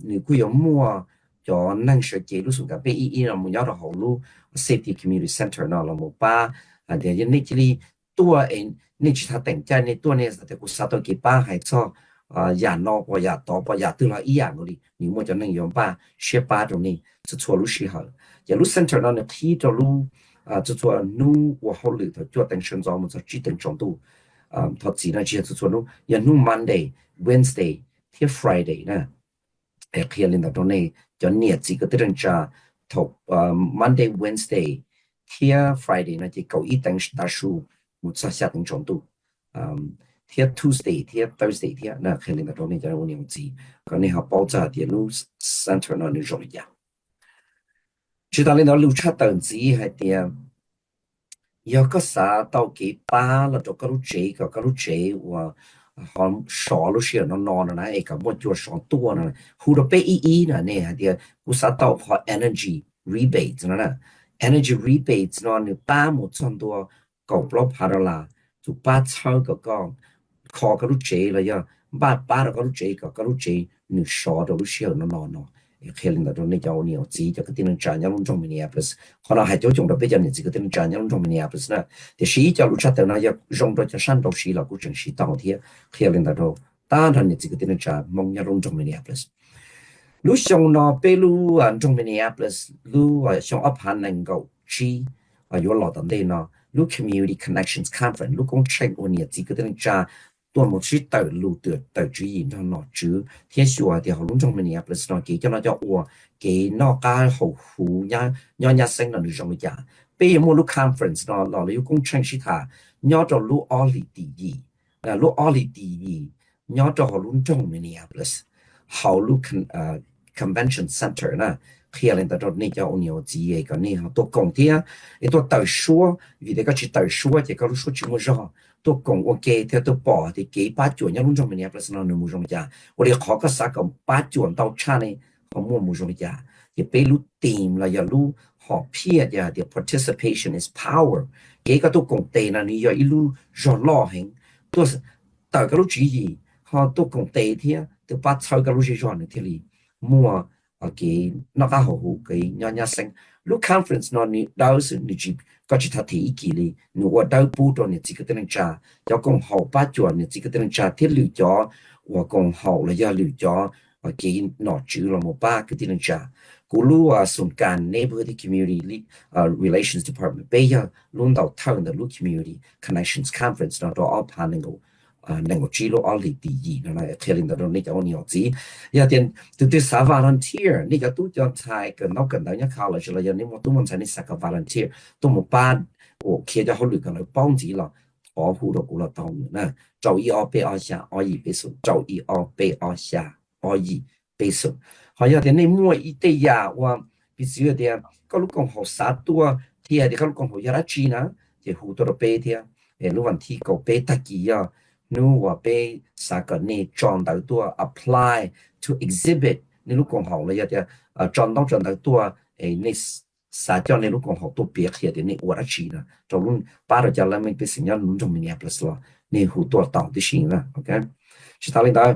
nếu cứ có mua cho năng sự chế lu sủng can PEE là một nhau là họ lu Safety Community Center nó là một ba để cho nên chỉ tua nên chỉ ta tỉnh chạy nên tua này sẽ có sát cái ba hay cho nhà nó và nhà đó và nhà từ là ý dạng rồi nếu mà cho nên dùng ba share ba rồi này sẽ cho lúc xí hở giờ lúc center nó khi cho lúc cho nu và họ lựa cho tỉnh sinh ra một chỉ tỉnh trong tu thật sự là chỉ cho lúc giờ nu Monday Wednesday till Friday nè khi lên đó này cho nhiệt chỉ có tên là thuộc Monday Wednesday kia Friday nó chỉ cầu ít tăng đa số một số gia đình trong tu kia Tuesday kia Thursday kia nó khi lên đó nên cho nó nhiều gì còn nếu họ bảo trợ thì nó center nó rồi ya chỉ ta lên đó lưu trát tận gì hay thì有个啥到几把了，就个路这个个路这我。好少了些，那那呢？哎，个我就少多呢。或者被呢？呢，还得我啥到好 energy rebates 呢？energy rebates 呢？你把么赚多，搞不了怕的啦，就把炒个讲，靠个路这了呀，把了个路这个路这，你少的路些那那那。khi lên đó nên cho nhiều gì cho cái tin trả nhau trong Minneapolis họ nói hai chỗ chúng ta bây giờ này chỉ cái tin trả nhau trong Minneapolis nè thì sĩ cho lúc sát tới nó dùng đó cho sanh đầu sĩ là cũng chẳng sĩ tao thì khi lên đó ta thành chỉ cái tin trả mong nhau trong Minneapolis lúc xong nó bên lu trong Minneapolis lu xong up hành năng cầu chi ở chỗ lọt tận đây nó lúc community connections conference lúc cũng check on nhiều chỉ cái tin trảตัวมันชิดต่อรูเตือต่อจีนท่านหนอจื้อเที่ยชัวเดี๋ยวเขาลุ้นจงมันเนี่ยเป็นสนอกี่เจ้าหน้าจะอ้วกี่นอกการหูหูย่าเซ็งหนอหรือจงไม่จ่าไปยังมัวลูกคอนเฟรนซ์หนอหล่อเลยกุ้งเชิงชิตาย่อจะลูกออลิตียีลูกออลิตียีย่อจะเขาลุ้นจงมันเนี่ยเป็นเขาลูกconvention center นะเคลียร์เลยแต่ตอนนี้จะเอาเนี่ยจีเอกันนี่เขาตัวกงเที่ยไอตัวต่อชัวอยู่เด็กก็ชิดต่อชัวจะก็รู้ชัวชิมว่า tôi cùng ok theo tôi bỏ thì cái ba chuột nhau luôn trong mình Minneapolis nó nằm trong nhà, tôi khó có sao cầm ba chuột tàu cha này họ mua trong nhà, thì bây lúc tìm là giờ lúc họ pia giờ thì participation is power, cái tôi cùng tệ là như giờ lúc rồi lo hình, tôi tại cái lúc gì họ tôi cùng tệ thì tôi bắt sau cái lúc gì rồi thì li mua cái nó có hậu cái nhà sinh lúc conference nó ni đào sự ni chỉ có chỉ thật ý kỳ li nếu ở đào bút rồi ni chỉ có tên trả cho công hậu ba chuẩn ni chỉ có tên trả thiết lựa cho và công hậu là do lựa cho cái nó chữ là một ba cái tên trả cú lu sung can neighborhood community relations department bây giờ luôn đầu thằng là lu community connections conference nó đó ở năng của chỉ lo ở lì tỷ gì nó là khi lên đó nó cho nhiều gì, giờ tiền từ từ sa volunteer, này cái tôi cho thầy cái nó cần đấy nhá college là giờ nếu mà tôi muốn thầy này sa cái volunteer, tôi một ban, khi cho họ được cái là帮gì là, họ phụ được cũng là tao nè, châu y ở bên ở xa, ở y bên xuống, châu y ở bên ở xa, ở y bên xuống, họ giờ tiền này mua y tế ya, và ví dụ như có lúc còn họ sát tua, thì có lúc còn họ ra chi nè, thì phụ được bên thì, lúcวันที่เขาbên tắc gì à nếuว่าไปสักเนี่ยจอน到ตัว apply to exhibit ในลูกกองหงเลยจะจอนต้องจอน到ตัวในสาจอนในลูกกองหงตัวเปียกเขียนในอวดชีนะจนรุ่นป้าเราจะแล้วมันเป็นสิ่งที่ลุ้นจงมีเนี่ยเปล่าในหูตัวต่างที่สิ่งนะโอเคสุดท้ายแล้ว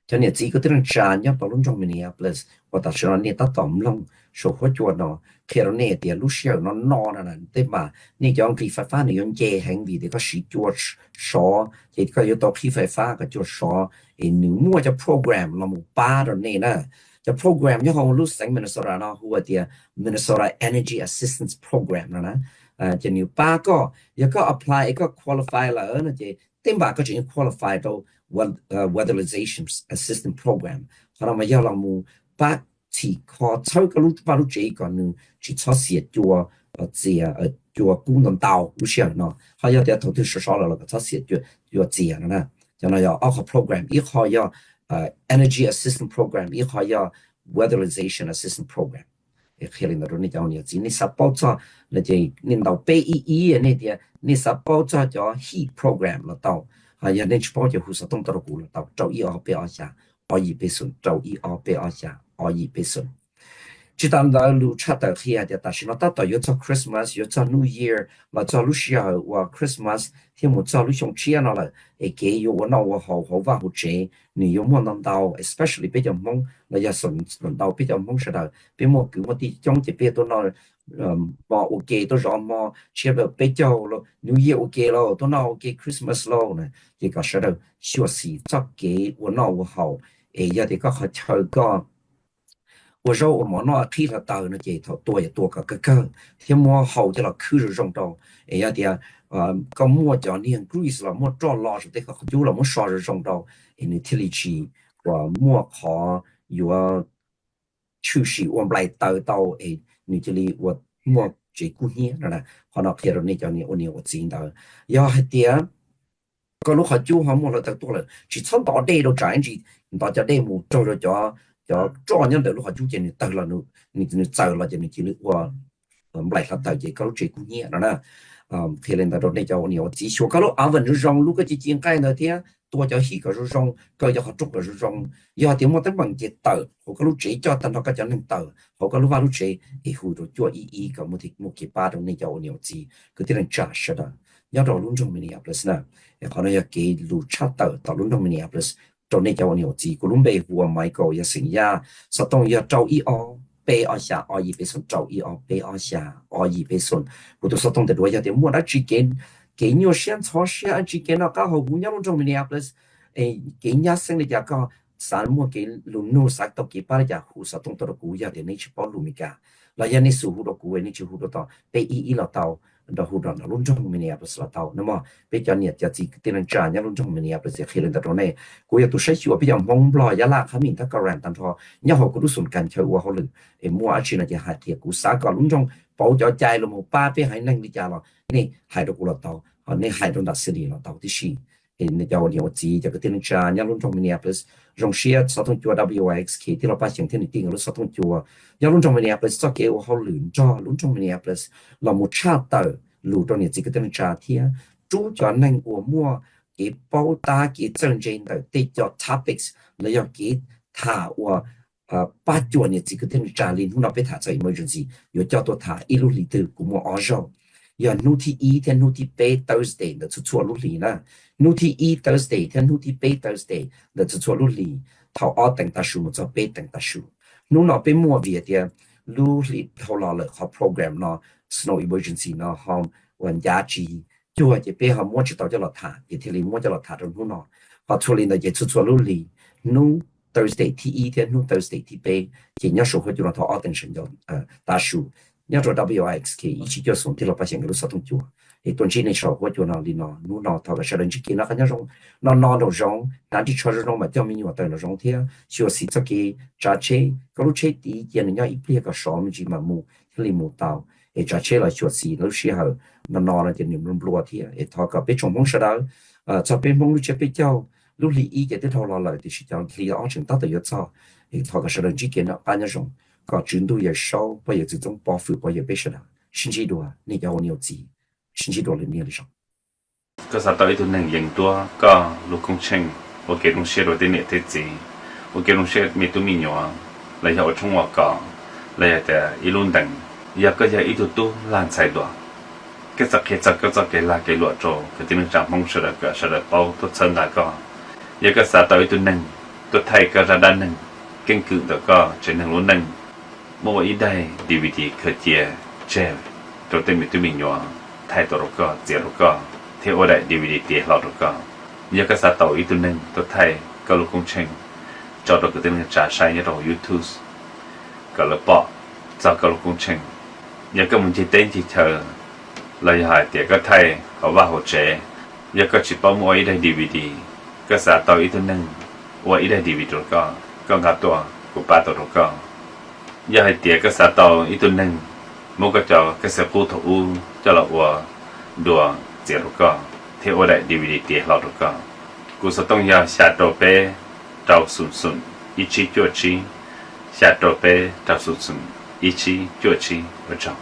cho nên chỉ có tiếng trà nhá bảo luôn trong Minneapolis và ta sẽ nói ta tóm lòng số hóa chuột nó khi nó nè thì lúc sau nó là thế mà nên cho ông khi phải phá này ông dễ hành vì thì có sĩ chuột số thì có yếu tố khi phải phá cái chuột số thì nếu mua cho program là một ba rồi nè nè cho program như họ lúc sáng Minnesota nó hùa thì Minnesota Energy Assistance Program nó nè cho nếu ba có apply có qualify là ở nó chỉ tên bà có chuyện qualify đâu weatherization assistance program, họ mà giờ làm một bác chỉ có sau cái lúc bao lúc chỉ còn nữa chỉ cho xịt chùa chùa cung đồng tàu lúc xưa nó họ giờ để đầu tư số là cho xịt chùa gì nữa nè cho nên giờ ở program ít họ giờ energy assistance program ít họ giờ weatherization assistance program khi lên đó nó cho nhiều gì nên support cho là gì nên đầu PEE này thì nên support cho heat program là tàu giờ nên support cho hồ sơ thông tàu cũ là tàu trâu y ở bên ở xa ở y bên xuân trâu y ở bên ở xa ở y bên xuân chỉ tạm đó lưu chát ở khi thì ta chỉ nói ta yếu cho Christmas yếu cho New Year là cho lúc xưa và Christmas thì một cho lúc trong chia nó là cái yếu nó và họ và họ chế nếu muốn làm đâu especially bây giờ mong là giờ xuân làm đâu bây giờ mong sẽ là bây giờ cứ một tí trong chỉ biết tôi nói mà ok tôi rõ mà chia về bây giờ là New Year ok rồi tôi nói ok Christmas rồi này thì có sẽ là xưa xí cho cái và nó và họ giờ thì có họ chơi có我说我们那提了到那这头多也多个天么好的了去着中到哎呀的个么叫你 Greece 了么找老是这个有了么少着中到你提里去我么好有出席我们来到诶，你这里我这古年了啦，可能看到你叫你我知道，要系点。個lúc họ chú họ mua là thật là chỉ xong đó đây đâu trái gì đó cho đây một cho những đời lúc họ chú chỉ tự là nó tự là chỉ qua lại là tự chỉ có lúc chỉ cũng nhẹ đó nè thì lên đó đây cho nhiều chỉ số cái lúc áo vẫn rong lúc cái chỉ chiến cái nữa thế tôi cho hi cái rong cái cho họ trúc cái rong giờ thì một tấm bằng chỉ tự họ cái lúc chỉ cho tận đó cái cho nên tự họ cái lúc vào lúc chỉ thì hụt rồi cho ý cái một cái ba đó này cho nhiều chỉ cái thế là trả sợ đó nhớ rồi luôn trong Minneapolis nè họ nói cái lũ chát tàu luôn trong Minneapolis trong này cho nhiều chỉ của luôn bề vua Michael ya sinh ya sau đó ya trâu ý o bề ở xa ở gì bề xuân trâu ý o bề ở xa ở gì bề xuân của tôi sau đó để đuổi ya để mua đã chỉ cái nhiều xem cho xem chỉ cái nó có họ cũng nhớ luôn trong Minneapolis cái nhà sinh này có sản mua cái lũ nô sạch tàu cái ba ya hú sau đó tôi cũng ya để này chỉ bảo lũ mình cả là ya này số hú đó cũng này chỉ hú đó tao bề ý là tao đó hú đó là luôn trong Minneapolis là tao, nhưng mà bây giờ nhiệt giờ chỉ tiền trả nhá luôn trong Minneapolis khi lên đó này, cô yêu tôi sẽ chịu bây giờ mong lo giá là khá mình ta cao ràng tạm thôi, nhá họ cũng luôn cần chơi qua họ lử, em mua ở trên này chỉ hạt thiệt cũng xả còn luôn trong bảo cho trai là một ba bé hay năng đi trả là này hai đó cũng là tao, họ này hai đó là xử lý là tao thì xí, em giờ nhiều gì giờ cái tiền trả nhá luôn trong Minneapolis, trong xe sau thông chùa WX khi thìเราไปเชียงเทนนิติ้งแล้วsau thông chùa, nhá luôn trong Minneapolis cho kêu họ lử cho luôn trong Minneapolis là một chát tờ lũ trong này chỉ có tên trả thia chú cho nên của mua cái bao ta cái chương trình đó để cho topics là do cái thả và ba chuột này chỉ có tên trả liền không nào biết thả cho emergency rồi cho tôi thả ít lúc lý từ của mua ở rồi giờ nút thì thì nút thì pay Thursday là chút chút lúc lý nè nút thì Thursday thì nút thì pay Thursday là chút chút lúc lý thảo ở tầng ta số một cho pay tầng ta số nút nào pay mua việc thì lúc lý thảo là họ program nó snow emergency nó họวันยาจีจั่วจะไปหามั่วจิตต่อจะหลอดถาจะทีรีมั่วจะหลอดถาตรงนู้นเนาะพอชัวร์ลินจะชัวร์ลุลีนู้ Thursday ที่อีเทียนู้ Thursday ที่ไปจะเนี่ยสูงขึ้นจนเราเอาแต่ฉันจะตาชูเนี่ยเรา WX ที่อีชิจะส่งที่เราไปเชียงกันรู้สักตรงจั่วไอ้ตัวนี้ในสูงขึ้นจนเราลีนอนู้นเนาะถ้าเราเชื่อเรื่องกินแล้วก็เนี่ยเรานอนเราร้องการที่ชอบร้องมาเจ้ามีอยู่แต่เราร้องเที่ยวชัวร์สิจะกี่จ่าเช่ก็รู้เช่ดีเย็นเนี่ยอีเพียก็สอนมันจีมามูที่ลีมูเตาไอ้จ่าเช่เราชัวร์สิแล้วเชื่อเขาnó là chuyện niệm luôn bùa thì thọ cả biết trong mong sợ đó cho bên mong lúc chơi biết nhau lúc lý ý cái thọ là lại thì chỉ cho lý ở trên tao tự do cho thọ cả sợ đơn chỉ kiến nó bao nhiêu种có trình độ也少不也这种保护不也被sợ đó xin chỉ đùa你叫我nhiều gì xin chỉ đùa lên nhiều rồiก็สัตว์ตัวหนึ่งอย่างตัวก็ลูกคงเชงโอเคลงเชื่อโดยที่เนี่ยที่จีโอเคลงเชื่อมีตัวมีหนัวเลยอยากช่วงว่าก็เลยแต่อีลุ่นดังอยากก็อยากอีตัวตู้ล้านใส่ตัวcái giặc cái là cái luật rồi cái tiếng chẳng mong sợ được bao tôi chân là có giờ cái xã tới tôi nâng tôi thấy cái ra đan nâng kinh cự đó có trên nâng luôn nâng mua ít đây DVD khởi chia treo rồi tên mình nhỏ thay tổ rồi có tiền rồi có theo ở đây DVD tiền lọt rồi có giờ cái xã tới tôi nâng tôi thấy cái lúc công trình cho được cái tiếng trả sai như rồi YouTube cái lúc bỏ cho cái lúc công trình giờ cái mình chỉ tên chỉ chờ lời hỏi tiệc có thay họ vào hỗ trợ giờ có chỉ bảo mua ít đây DVD có xã tàu ít nâng mua ít đây DVD rồi có ngã tua của ba tổ rồi có giờ hay tiệc có xã tàu ít nâng mua cái cho cái xe cũ thủ cho là của đùa tiền rồi có theo ở đây DVD tiệc lọt rồi có cú sẽ tông giờ xã tàu bé trâu sùn ít chi chua chi xã tàu bé trâu sùn ít chi chua chi ở trong